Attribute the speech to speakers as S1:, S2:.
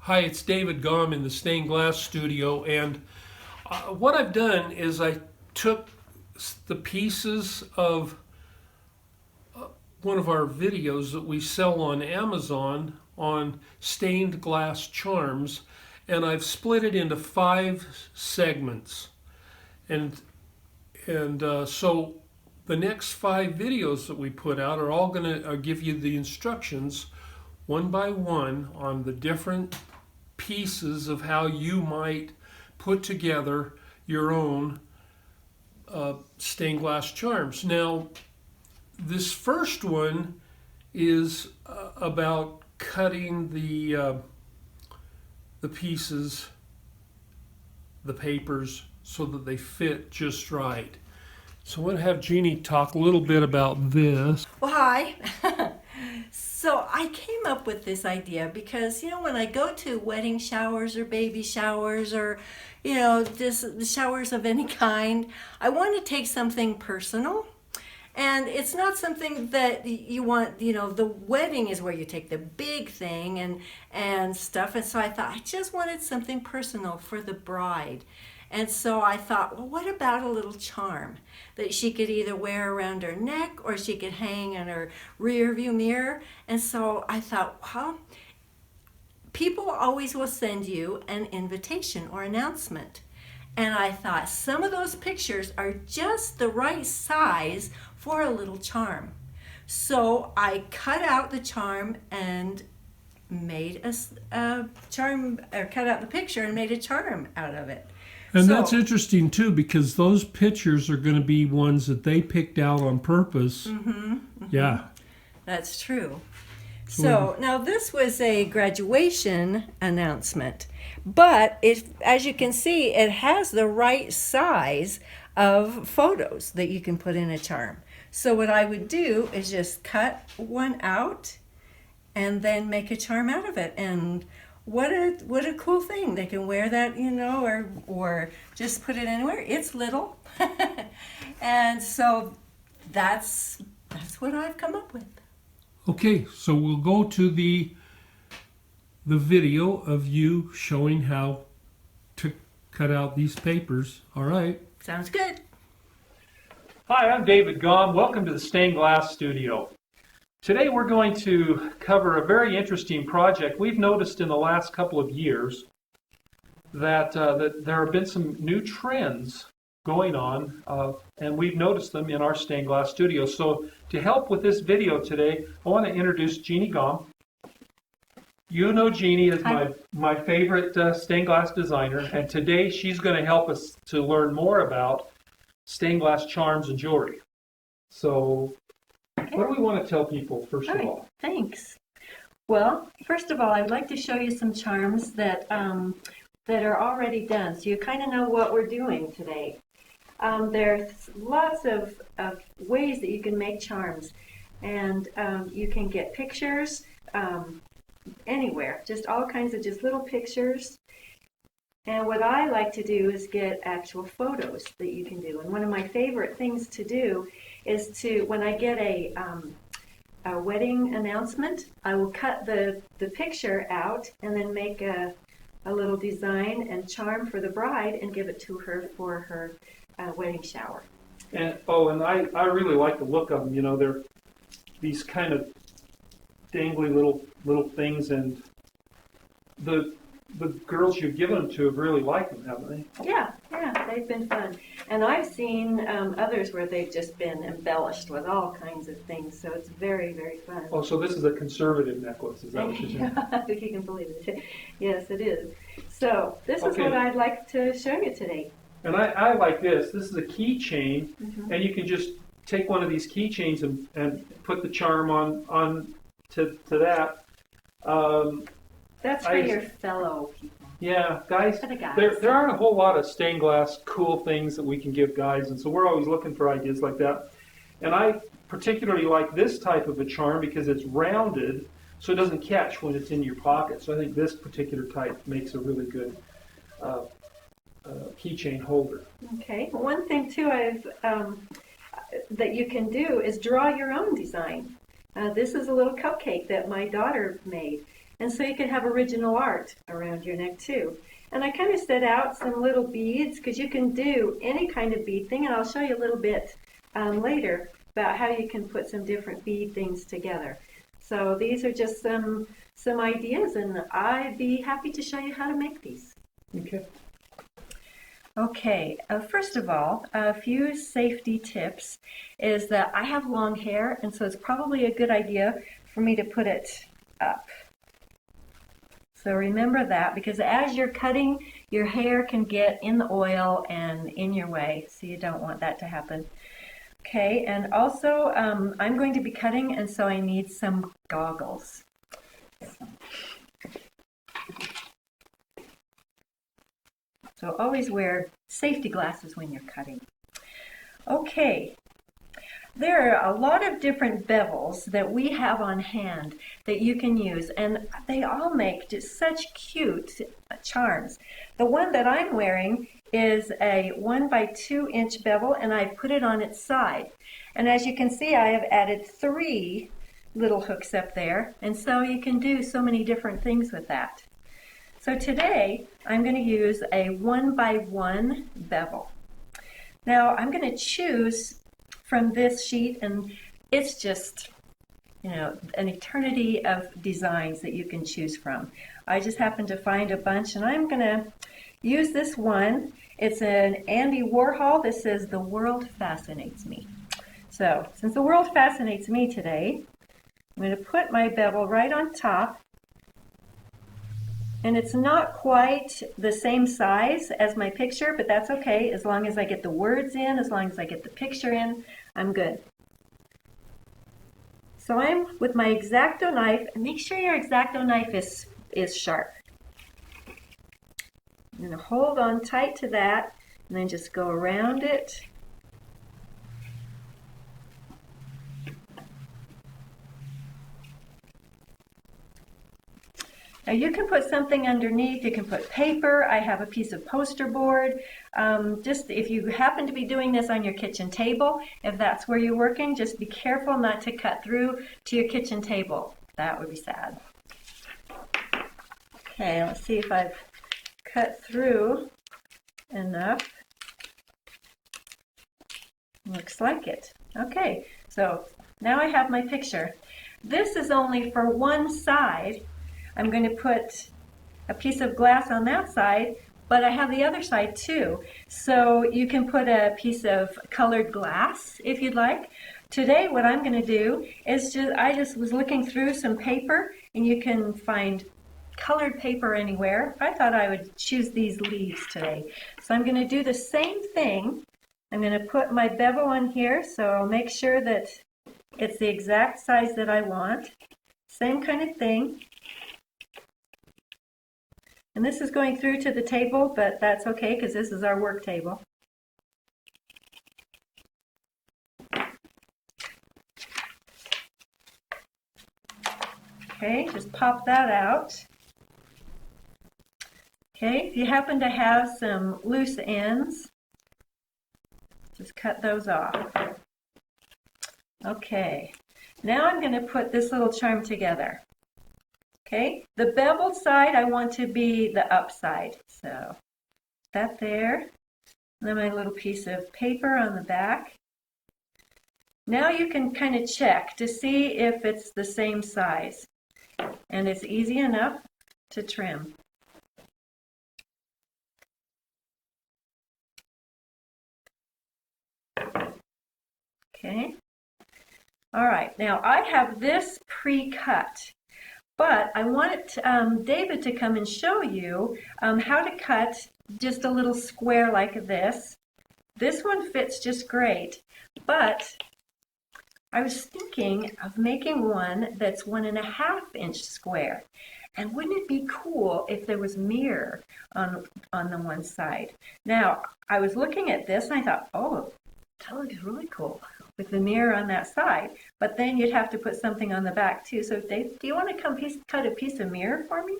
S1: Hi, it's David Gomm in the stained glass studio, and what I've done is I took the pieces of one of our videos that we sell on Amazon on stained glass charms, and I've split it into 5 segments, and so the next 5 videos that we put out are all going to give you the instructions one by one on the different pieces of how you might put together your own stained glass charms. Now, this first one is about cutting the pieces, the papers, so that they fit just right. So I'm going to have Jeannie talk a little bit about this.
S2: Well, hi. So I came up with this idea because, when I go to wedding showers or baby showers or, just showers of any kind, I want to take something personal. And it's not something that you want, the wedding is where you take the big thing and stuff. And so I thought I just wanted something personal for the bride. And so I thought, well, what about a little charm that she could either wear around her neck or she could hang in her rear view mirror? And so I thought, well, people always will send you an invitation or announcement. And I thought some of those pictures are just the right size for a little charm. So I cut out the charm and made a charm, or cut out the picture and made a charm out of it.
S1: And
S2: So-
S1: that's interesting too, because those pictures are going to be ones that they picked out on purpose. Yeah.
S2: That's true. So now this was a graduation announcement, but as you can see, it has the right size of photos that you can put in a charm. So what I would do is just cut one out and then make a charm out of it. And what a cool thing. They can wear that, or just put it anywhere. It's little. And so that's what I've come up with.
S1: Okay, so we'll go to the video of you showing how to cut out these papers. All right.
S2: Sounds good.
S1: Hi, I'm David Gomm. Welcome to the Stained Glass Studio. Today we're going to cover a very interesting project. We've noticed in the last couple of years that there have been some new trends going on, and we've noticed them in our stained glass studio. So to help with this video today, I want to introduce Jeannie Gomm. You know Jeannie as my favorite stained glass designer, and today she's going to help us to learn more about stained glass charms and jewelry. So what do we want to tell people first of all?
S2: Thanks. Well, first of all, I would like to show you some charms that are already done, so you kind of know what we're doing today. There's lots of ways that you can make charms, and you can get pictures anywhere, just all kinds of just little pictures. And what I like to do is get actual photos that you can do. And one of my favorite things to do is when I get a wedding announcement, I will cut the picture out and then make a little design and charm for the bride and give it to her for her wedding shower.
S1: And I really like the look of them. They're these kind of dangly little things, and the girls you've given them to have really liked them, haven't they?
S2: Yeah, they've been fun. And I've seen others where they've just been embellished with all kinds of things, so it's very, very fun.
S1: Oh, so this is a conservative necklace, is that what you're saying?
S2: If you can believe it. Yes, it is. So this is
S1: Okay.
S2: what I'd like to show you today.
S1: And I like this. This is a keychain, and you can just take one of these keychains and put the charm on to that.
S2: That's for your fellow people.
S1: Yeah, guys,
S2: For the guys.
S1: there aren't a whole lot of stained glass cool things that we can give guys, and so we're always looking for ideas like that. And I particularly like this type of a charm because it's rounded, so it doesn't catch when it's in your pocket. So I think this particular type makes a really good keychain holder.
S2: Okay. One thing too that you can do is draw your own design. This is a little cupcake that my daughter made. And so you can have original art around your neck too. And I kind of set out some little beads because you can do any kind of bead thing, and I'll show you a little bit later about how you can put some different bead things together. So these are just some ideas, and I'd be happy to show you how to make these.
S1: Okay.
S2: Okay, first of all, a few safety tips is that I have long hair, and so it's probably a good idea for me to put it up. So remember that, because as you're cutting, your hair can get in the oil and in your way, so you don't want that to happen. Okay, and also I'm going to be cutting, and so I need some goggles. So always wear safety glasses when you're cutting. Okay. There are a lot of different bevels that we have on hand that you can use, and they all make just such cute charms. The one that I'm wearing is a 1 by 2 inch bevel, and I put it on its side. And as you can see, I have added 3 little hooks up there, and so you can do so many different things with that. So today, I'm going to use a 1 by 1 bevel. Now, I'm going to choose from this sheet, and it's just, an eternity of designs that you can choose from. I just happened to find a bunch, and I'm going to use this one. It's an Andy Warhol. This says, "The world fascinates me." So, since the world fascinates me today, I'm going to put my bevel right on top. And it's not quite the same size as my picture, but that's okay. As long as I get the words in, as long as I get the picture in, I'm good. So I'm with my X-Acto knife, and make sure your X-Acto knife is sharp. I'm going to hold on tight to that, and then just go around it. Now you can put something underneath, you can put paper. I have a piece of poster board. Just if you happen to be doing this on your kitchen table, if that's where you're working, just be careful not to cut through to your kitchen table. That would be sad. Okay, let's see if I've cut through enough. Looks like it. Okay, so now I have my picture. This is only for one side. I'm going to put a piece of glass on that side, but I have the other side too. So you can put a piece of colored glass if you'd like. Today what I'm going to do is I just was looking through some paper, and you can find colored paper anywhere. I thought I would choose these leaves today. So I'm going to do the same thing. I'm going to put my bevel on here, so I'll make sure that it's the exact size that I want. Same kind of thing. And this is going through to the table, but that's okay because this is our work table. Okay, just pop that out. Okay, if you happen to have some loose ends, just cut those off. Okay, now I'm going to put this little charm together. Okay, the beveled side I want to be the up side. So that there. And then my little piece of paper on the back. Now you can kind of check to see if it's the same size. And it's easy enough to trim. Okay. All right, now I have this pre-cut. But I wanted David to come and show you how to cut just a little square like this. This one fits just great, but I was thinking of making one that's 1.5 inch square. And wouldn't it be cool if there was mirror on the one side? Now, I was looking at this and I thought, oh, that looks really cool with the mirror on that side. But then you'd have to put something on the back too. So Dave, do you want to come cut a piece of mirror for me?